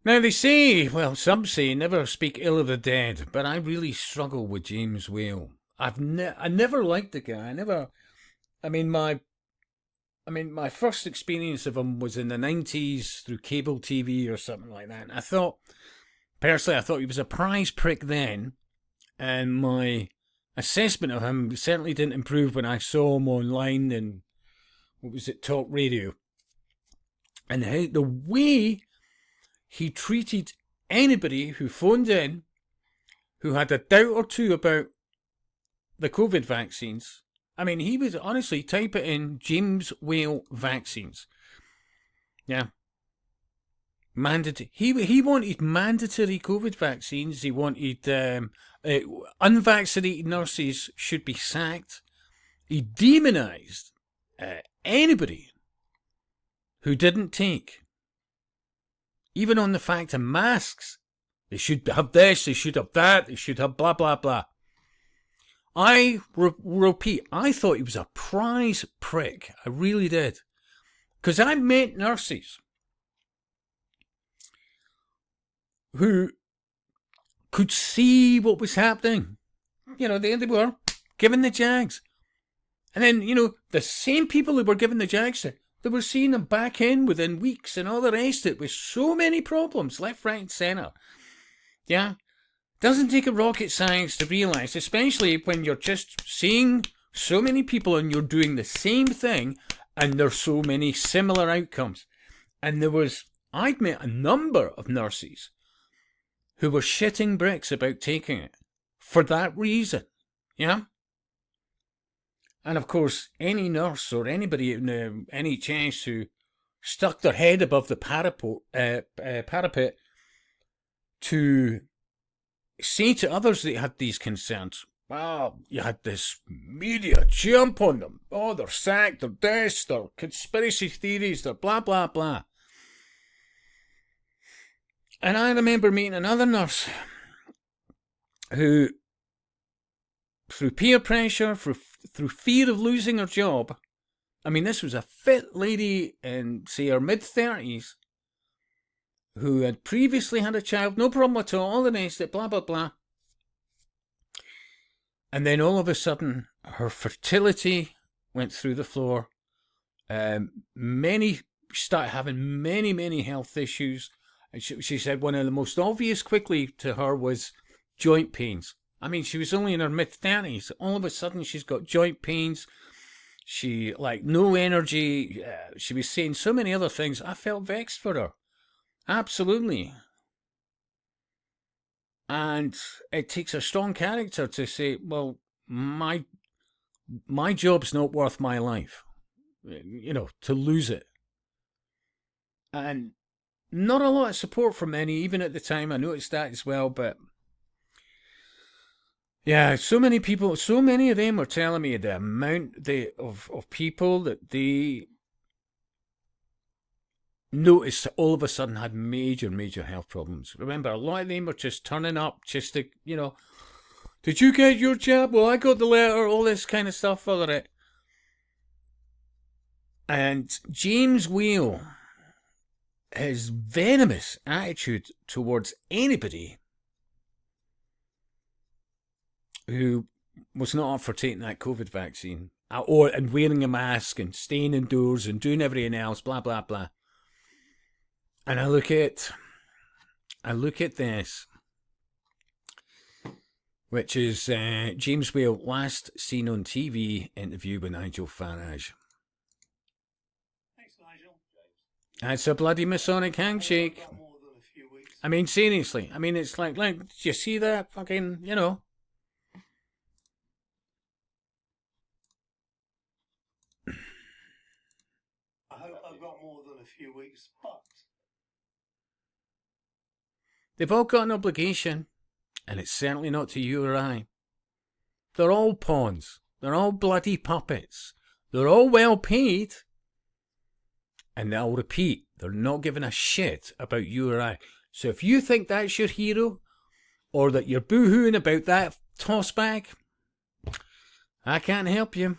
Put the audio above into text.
Now they say, well, some say never speak ill of the dead, but I really struggle with James Whale. I never liked the guy. I mean, my first experience of him was in the 90s through cable TV or something like that. And personally, I thought he was a prize prick then, and my assessment of him certainly didn't improve when I saw him online and what was it, talk radio. And the way he treated anybody who phoned in who had a doubt or two about the COVID vaccines. I mean, he would honestly type it in James Whale vaccines. Yeah. He wanted mandatory COVID vaccines. He wanted unvaccinated nurses should be sacked. He demonised anybody who didn't take. Even on the fact of masks. They should have this, they should have that, they should have blah, blah, blah. I repeat, I thought he was a prize prick. I really did. Because I met nurses who could see what was happening. You know, they were given the jags. And then, you know, the same people who were given the jags, they were seeing them back in within weeks and all the rest of it with so many problems, left, right, and centre. Yeah? Doesn't take a rocket science to realise, especially when you're just seeing so many people and you're doing the same thing and there's so many similar outcomes. And I'd met a number of nurses who were shitting bricks about taking it for that reason. Yeah? And of course, any nurse or anybody in the NHS who stuck their head above the parapet to say to others that had these concerns, well, you had this media jump on them. Oh, they're sacked, they're this, they're conspiracy theories, they're blah, blah, blah. And I remember meeting another nurse who, through peer pressure, through fear of losing her job, I mean, this was a fit lady in, say, her mid-30s, who had previously had a child, no problem at all the rest of it, blah, blah, blah. And then all of a sudden, her fertility went through the floor. She started having many health issues. And she said one of the most obvious quickly to her was joint pains. I mean, she was only in her mid-30s. All of a sudden, she's got joint pains. She, no energy. She was saying so many other things. I felt vexed for her. Absolutely. And it takes a strong character to say, well, my job's not worth my life. You know, to lose it. And not a lot of support from many, even at the time. I noticed that as well, but yeah, so many of them were telling me the amount of people that they noticed all of a sudden had major health problems. Remember, a lot of them were just turning up just to, you know, did you get your jab? Well, I got the letter, all this kind of stuff for it. And James Whale, his venomous attitude towards anybody who was not up for taking that COVID vaccine, and wearing a mask and staying indoors and doing everything else, blah, blah, blah. And I look at this, which is James Whale last seen on TV interview with Nigel Farage. Thanks, Nigel. That's a bloody Masonic handshake. I mean, seriously. I mean, it's like, did you see that? Fucking, you know. I hope I've got more than a few weeks, but They've all got an obligation, and it's certainly not to you or I. They're all pawns. They're all bloody puppets. They're all well paid. And I'll repeat, they're not giving a shit about you or I. So if you think that's your hero, or that you're boo-hooing about that toss bag, I can't help you.